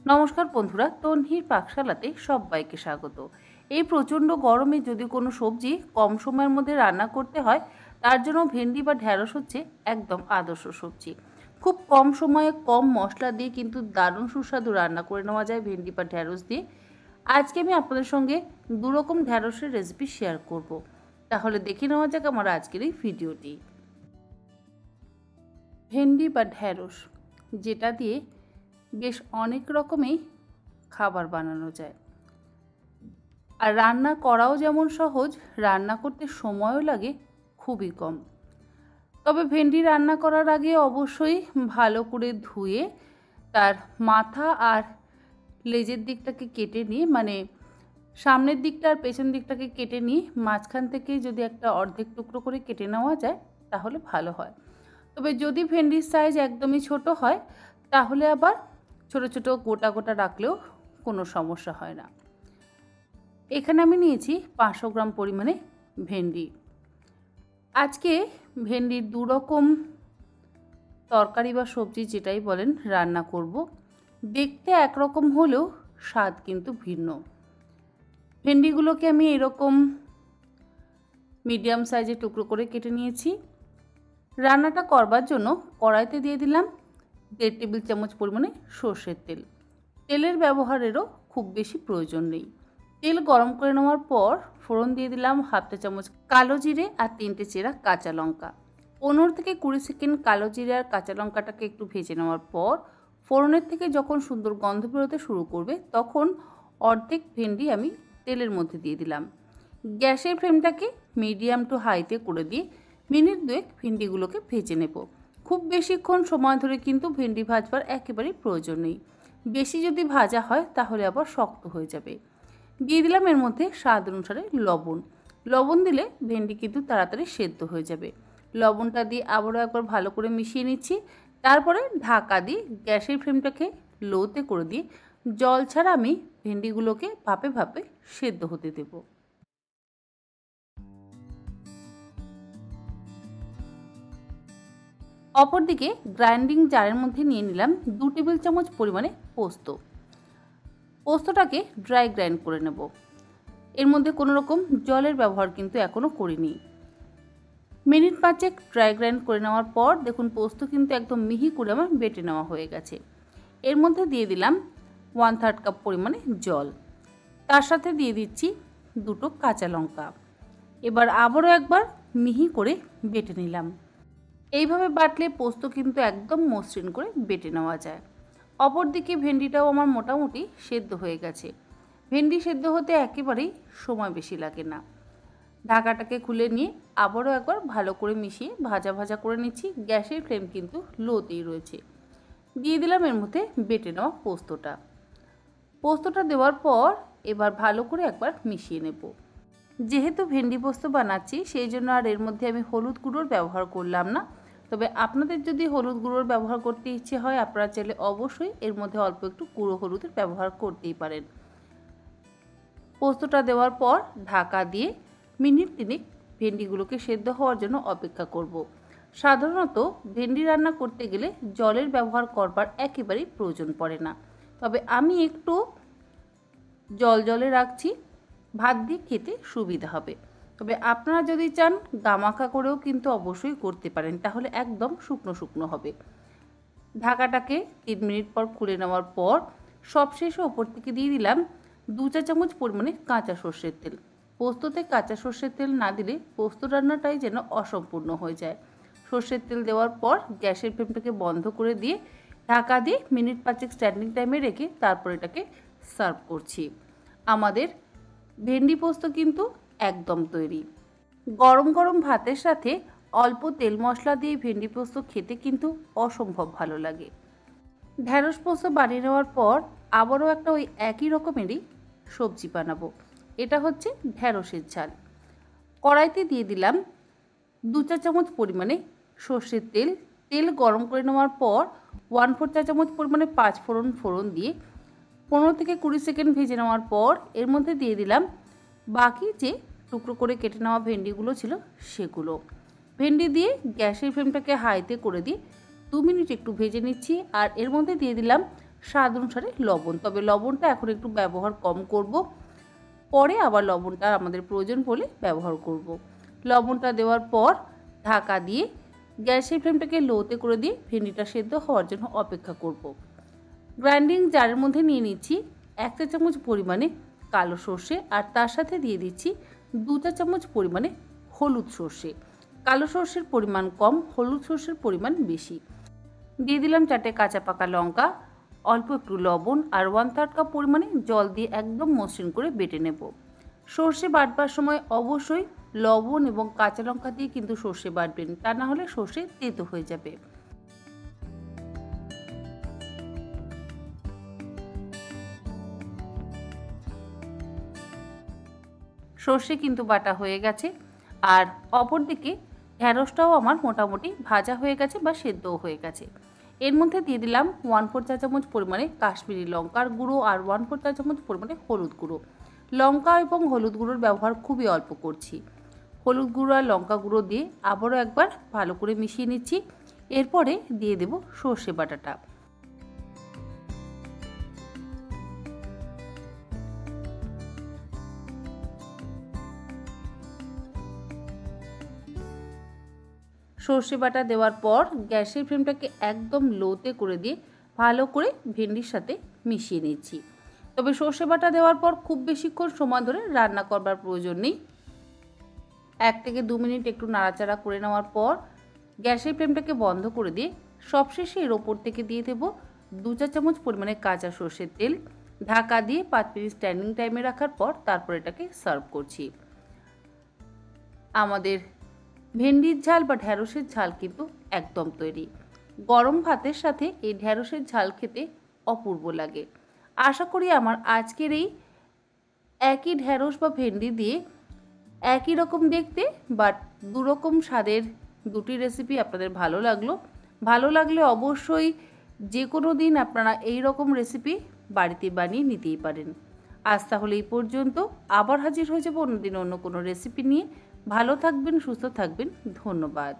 নমস্কার বন্ধুরা, তন্হির পাকশালাতে সবাইকে স্বাগত। এই প্রচণ্ড গরমে যদি কোনো সবজি কম সময়ের মধ্যে রান্না করতে হয়, তার জন্য ভেন্ডি বা ঢ্যাঁড়স হচ্ছে একদম আদর্শ সবজি। খুব কম সময়ে কম মশলা দিয়ে কিন্তু দারুণ সুস্বাদু রান্না করে নেওয়া যায় ভেন্ডি বা ঢ্যাঁড়স দিয়ে। আজকে আমি আপনাদের সঙ্গে দুরকম ঢ্যাঁড়সের রেসিপি শেয়ার করব। তাহলে দেখে নেওয়া যাক আমার আজকের এই ভিডিওটি। ভেন্ডি বা ঢ্যাঁড়স, যেটা দিয়ে বেশ অনেক রকমেই খাবার বানানো যায়, আর রান্না করাও যেমন সহজ, রান্না করতে সময়ও লাগে খুবই কম। তবে ভেন্ডি রান্না করার আগে অবশ্যই ভালো করে ধুয়ে তার মাথা আর লেজের দিকটাকে কেটে নিয়ে, মানে সামনের দিকটা আর পেছন দিকটাকে কেটে নিয়ে মাঝখান থেকে যদি একটা অর্ধেক টুকরো করে কেটে নেওয়া যায় তাহলে ভালো হয়। তবে যদি ভেন্ডির সাইজ একদমই ছোট হয় তাহলে আবার ছোট ছোট গোটা গোটা রাখলেও কোনো সমস্যা হয় না। এখানে আমি নিয়েছি 500 গ্রাম পরিমাণে ভেন্ডি। আজকে ভেন্ডির দুরকম তরকারি বা সবজি যেটাই বলেন রান্না করব। দেখতে একরকম হলেও স্বাদ কিন্তু ভিন্ন। ভেন্ডিগুলোকে আমি এরকম মিডিয়াম সাইজের টুকরো করে কেটে নিয়েছি। রান্নাটা করবার জন্য কড়াইতে দিয়ে দিলাম 1.5 টেবিল চামচ পরিমাণে সর্ষের তেল। তেলের ব্যবহারেরও খুব বেশি প্রয়োজন নেই। তেল গরম করে নেওয়ার পর ফোড়ন দিয়ে দিলাম 1/2 চামচ কালো জিরে আর 3টে চেরা কাঁচা লঙ্কা। 15 থেকে 20 সেকেন্ড কালো জিরে আর কাঁচা লঙ্কাটাকে একটু ভেজে নেওয়ার পর ফোড়নের থেকে যখন সুন্দর গন্ধ বেরোতে শুরু করবে তখন অর্ধেক ভেন্ডি আমি তেলের মধ্যে দিয়ে দিলাম। গ্যাসের ফ্লেমটাকে মিডিয়াম টু হাইতে করে দিয়ে মিনিট 2 ভেন্ডিগুলোকে ভেজে নেব। খুব বেশিক্ষণ সময় ধরে কিন্তু ভেন্ডি ভাজবার একেবারেই প্রয়োজন নেই। বেশি যদি ভাজা হয় তাহলে আবার শক্ত হয়ে যাবে। দিয়ে দিলাম এর মধ্যে স্বাদ অনুসারে লবণ। লবণ দিলে ভেন্ডি কিন্তু তাড়াতাড়ি সেদ্ধ হয়ে যাবে। লবণটা দিয়ে আবারও একবার ভালো করে মিশিয়ে নিচ্ছি। তারপরে ঢাকা দিয়ে গ্যাসের ফ্লেমটাকে লোতে করে দিয়ে জল ছাড়া আমি ভেন্ডিগুলোকে ভাপে ভাপে সেদ্ধ হতে দেব। অপরদিকে গ্রাইন্ডিং জারের মধ্যে নিয়ে নিলাম 2 টেবিল চামচ পরিমাণে পোস্ত। পোস্তটাকে ড্রাই গ্রাইন্ড করে নেব। এর মধ্যে কোনো রকম জলের ব্যবহার কিন্তু এখনও করিনি। মিনিট 5 ড্রাই গ্রাইন্ড করে নেওয়ার পর দেখুন পোস্ত কিন্তু একদম মিহি করে আমার বেটে নেওয়া হয়ে গেছে। এর মধ্যে দিয়ে দিলাম 1/3 কাপ পরিমাণে জল। তার সাথে দিয়ে দিচ্ছি 2টো কাঁচা লঙ্কা। এবার আবারও একবার মিহি করে বেটে নিলাম। এইভাবে বাটলে পোস্ত কিন্তু একদম মসৃণ করে বেটে নেওয়া যায়। অপরদিকে ভেন্ডিটাও আমার মোটামুটি সেদ্ধ হয়ে গেছে। ভেন্ডি সেদ্ধ হতে একেবারেই সময় বেশি লাগে না। ঢাকাটাকে খুলে নিয়ে আবারও একবার ভালো করে মিশিয়ে ভাজা ভাজা করে নিচ্ছি। গ্যাসের ফ্লেম কিন্তু লোতেই রয়েছে। দিয়ে দিলাম এর মধ্যে বেটে নেওয়া পোস্তটা। পোস্তটা দেওয়ার পর এবার ভালো করে একবার মিশিয়ে নেব। যেহেতু ভেন্ডি পোস্ত বানাচ্ছি সেই জন্য আর এর মধ্যে আমি হলুদ গুঁড়োর ব্যবহার করলাম না। তবে আপনাদের যদি হলুদ গুঁড়োর ব্যবহার করতে ইচ্ছে হয় আপনারা চাইলে অবশ্যই এর মধ্যে অল্প একটু গুঁড়ো হলুদের ব্যবহার করতেই পারেন। পোস্তটা দেওয়ার পর ঢাকা দিয়ে মিনিট 3 ভেন্ডিগুলোকে সেদ্ধ হওয়ার জন্য অপেক্ষা করব। সাধারণত ভেন্ডি রান্না করতে গেলে জলের ব্যবহার করবার একেবারেই প্রয়োজন পড়ে না। তবে আমি একটু জলে রাখছি, ভাত দিয়ে খেতে সুবিধা হবে। তবে আপনারা যদি চান গামাখা করেও কিন্তু অবশ্যই করতে পারেন, তাহলে একদম শুকনো শুকনো হবে। ঢাকাটাকে 3 মিনিট পর খুলে নেওয়ার পর সবশেষে ওপর থেকে দিয়ে দিলাম 2 চা চামচ পরিমাণে কাঁচা সর্ষের তেল। পোস্ততে কাঁচা সর্ষের তেল না দিলে পোস্ত রান্নাটাই যেন অসম্পূর্ণ হয়ে যায়। সর্ষের তেল দেওয়ার পর গ্যাসের ফ্লেমটাকে বন্ধ করে দিয়ে ঢাকা দিয়ে মিনিট 5 স্ট্যান্ডিং টাইমে রেখে তারপর এটাকে সার্ভ করছি। আমাদের ভেন্ডি পোস্ত কিন্তু একদম তৈরি। গরম গরম ভাতের সাথে অল্প তেল মশলা দিয়ে ভেন্ডি পোস্ত খেতে কিন্তু অসম্ভব ভালো লাগে। ঢ্যাঁড়স পোস্ত বানিয়ে নেওয়ার পর আবারও একটা ওই একই রকমেরই সবজি বানাবো। এটা হচ্ছে ঢ্যাঁড়সের ঝাল। কড়াইতে দিয়ে দিলাম 2 চা চামচ পরিমাণে সর্ষের তেল। তেল গরম করে নেওয়ার পর 1/4 চা চামচ পরিমাণে 5 ফোড়ন দিয়ে 15 থেকে 20 সেকেন্ড ভেজে নেওয়ার পর এর মধ্যে দিয়ে দিলাম বাকি যে টুকরো করে কেটে নেওয়া ভেন্ডিগুলো ছিল সেগুলো। ভেন্ডি দিয়ে গ্যাসের ফ্লেমটাকে হাইতে করে দিয়ে 2 মিনিট একটু ভেজে নিচ্ছি। আর এর মধ্যে দিয়ে দিলাম স্বাদ অনুসারে লবণ, তবে লবণটা এখন একটু ব্যবহার কম করব, পরে আবার লবণটা আমাদের প্রয়োজন পড়লে ব্যবহার করব। লবণটা দেওয়ার পর ঢাকা দিয়ে গ্যাসের ফ্লেমটাকে লোতে করে দিয়ে ভেন্ডিটা সেদ্ধ হওয়ার জন্য অপেক্ষা করব। গ্রাইন্ডিং জারের মধ্যে নিয়ে নিচ্ছি 1 চা চামচ পরিমাণে কালো সর্ষে, আর তার সাথে দিয়ে দিচ্ছি 2 চা চামচ পরিমাণে হলুদ সর্ষে। কালো সর্ষের পরিমাণ কম, হলুদ সর্ষের পরিমাণ বেশি। দিয়ে দিলাম 4টে কাঁচা পাকা লঙ্কা, অল্প একটু লবণ আর 1/3 কাপ পরিমাণে জল দিয়ে একদম মসৃণ করে বেটে নেব। সর্ষে বাটবার সময় অবশ্যই লবণ এবং কাঁচা লঙ্কা দিয়ে কিন্তু সর্ষে বাটবেন, তা না হলে সর্ষে তেতো হয়ে যাবে। সর্ষে কিন্তু বাটা হয়ে গেছে, আর অপরদিকে ঢ্যাঁড়সটাও আমার মোটামুটি ভাজা হয়ে গেছে বা সেদ্ধও হয়ে গেছে। এর মধ্যে দিয়ে দিলাম 1/4 চা চামচ পরিমাণে কাশ্মীরি লঙ্কার গুঁড়ো আর 1/4 চা চামচ পরিমাণে হলুদ গুঁড়ো। লঙ্কা এবং হলুদ গুঁড়োর ব্যবহার খুবই অল্প করছি। হলুদ গুঁড়ো আর লঙ্কা গুঁড়ো দিয়ে আবারও একবার ভালো করে মিশিয়ে নিচ্ছি। এরপরে দিয়ে দেব সর্ষে বাটাটা। সর্ষে বাটা দেওয়ার পর গ্যাসের ফ্লেমটাকে একদম লোতে করে দিয়ে ভালো করে ভেন্ডির সাথে মিশিয়ে নিচ্ছি। তবে সর্ষে বাটা দেওয়ার পর খুব বেশিক্ষণ সময় ধরে রান্না করবার প্রয়োজন নেই। 1 থেকে 2 মিনিট একটু নাড়াচাড়া করে নেওয়ার পর গ্যাসের ফ্লেমটাকে বন্ধ করে দিয়ে সবশেষে এর ওপর থেকে দিয়ে দেব 2 চা চামচ পরিমাণে কাঁচা সর্ষের তেল। ঢাকা দিয়ে 5 মিনিট স্ট্যান্ডিং টাইমে রাখার পর তারপর এটাকে সার্ভ করছি। আমাদের ভেন্ডির ঝাল বা ঢ্যাঁড়সের ঝাল কিন্তু একদম তৈরি। গরম ভাতের সাথে এই ঢ্যাঁড়সের ঝাল খেতে অপূর্ব লাগে। আশা করি আমার আজকের এই একই ঢ্যাঁড়স বা ভেন্ডি দিয়ে একই রকম দেখতে বাট দুরকম স্বাদের দুটি রেসিপি আপনাদের ভালো লাগলো। ভালো লাগলে অবশ্যই যে কোনো দিন আপনারা এই রকম রেসিপি বাড়িতে বানিয়ে নিতেই পারেন। আজ তাহলে এই পর্যন্ত, আবার হাজির হয়ে যাবো অন্যদিন অন্য কোনো রেসিপি নিয়ে। ভালো থাকবেন, সুস্থ থাকবেন, ধন্যবাদ।